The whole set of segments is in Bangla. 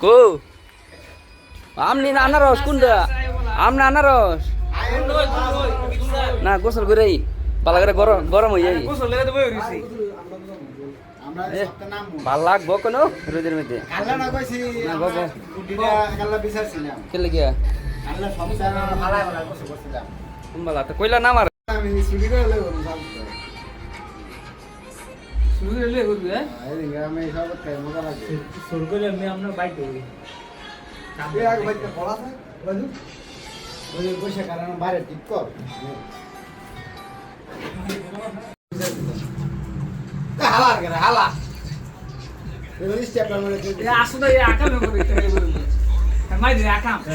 কো আমনি না আনারস কোনটা আমনা আনারস না গোসল করে পালা করে গরম গরম হয়ে যাই ভাল লাগবো কোনো রোদের মধ্যে কেলে গিয়া কইলা না আমার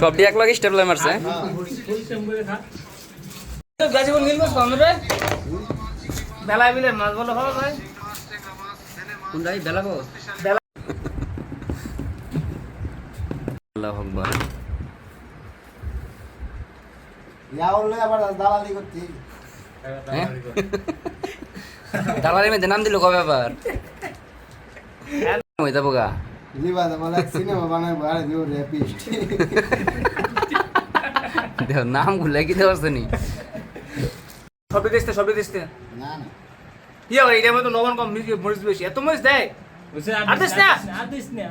সব এক লাগে স্টেপলার মারছে বেলায় বিলে মাছ বলো হবে ভাই কোনটাই বেলাবো আল্লাহু আকবার দালালি মধ্যে নাম দিল কবে আবার ওই যাবো গা নাম গুলা কি দেওয়া নি সবই দেখতে ইয়া ভাই এটা মতো লবণ কম মরিচ বেশি এত মরিচ দেয় আদিস না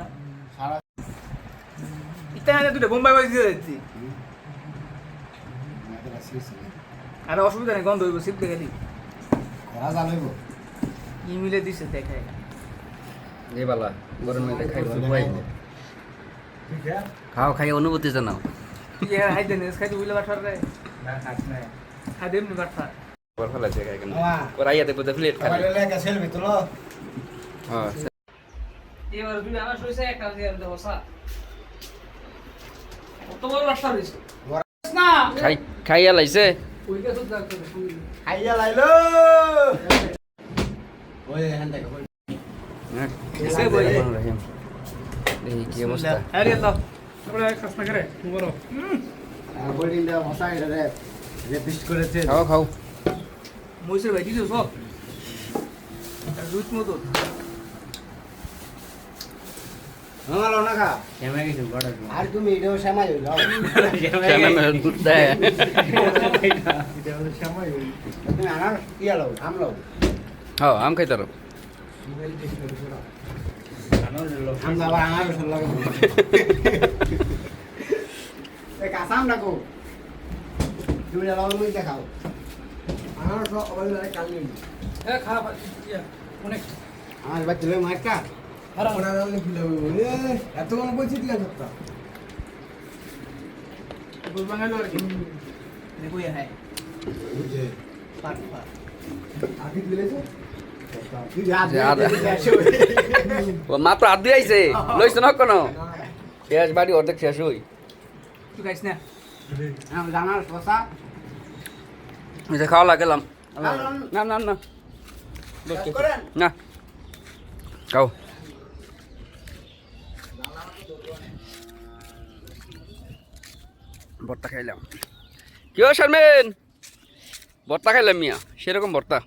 ইতাহানে দুটো বোম্বাই মরিচ দিয়ে দিচ্ছি আরে অসুবিধা নেই গন্ধ হইব শিখতে গেলি ই মিলে দিছে দেখায় এই বালা গরম মধ্যে খাই খাও খাই অনুভূতি জানাও ইয়া হাইদে নেস খাইতে বুঝলে বাঠার রে না খাস না খাদেম নি বাঠা ওর ফলা জায়গা কেন ওর আইয়া দেখো প্লেট খালি সেলফি তুলো হ্যাঁ এবার দুই আনা সইছে একটা দিয়ে দেব সা কত বড় রাস্তা হইছে না খাই খাইয়া লাইছে ওইটা তো লাগতো খাইয়া লাইলো ওই হ্যান্ড দেখো এসে বই এই কি অবস্থা আরে তো তোমরা খাস না করে বড় বোর্ডিং দা মশা এটা রে পিস্ট করেছে খাও খাও মইসের ভাই দিছো সব রুট মতো আমার না খা কেমন কিছু বড় আর তুমি এটাও সময় হইল কেমন দুধ দেয় এটাও সময় হইল তুমি আনার কি আলো আম লাও হ্যাঁ আম খাইতারো আম দাবা আনার সব লাগে এই কাসাম রাখো তুমি লাও মুই দেখাও আনার সব ওই লাগে কাল নিই এ খারাপ অনেক আমার বাচ্চা লই মারকা আর ওনা রালে ফিলাবে এত কোন কইছি দিলা সত্তা বল বাঙালি আর কি দেখো ইয়া হ্যাঁ বুঝে পাট পাট আগে দিলেছো ও মাত্র আধ দিয়ে আইছে লইছ না কোনো শেষ বাড়ি অর্ধেক শেষ হই তুই খাইস না আমি জানার কথা এটা খাওয়া লাগলাম না না না না খাও ভর্তা খাইলাম কি শারমিন ভর্তা খাইলাম মিয়া সেরকম ভর্তা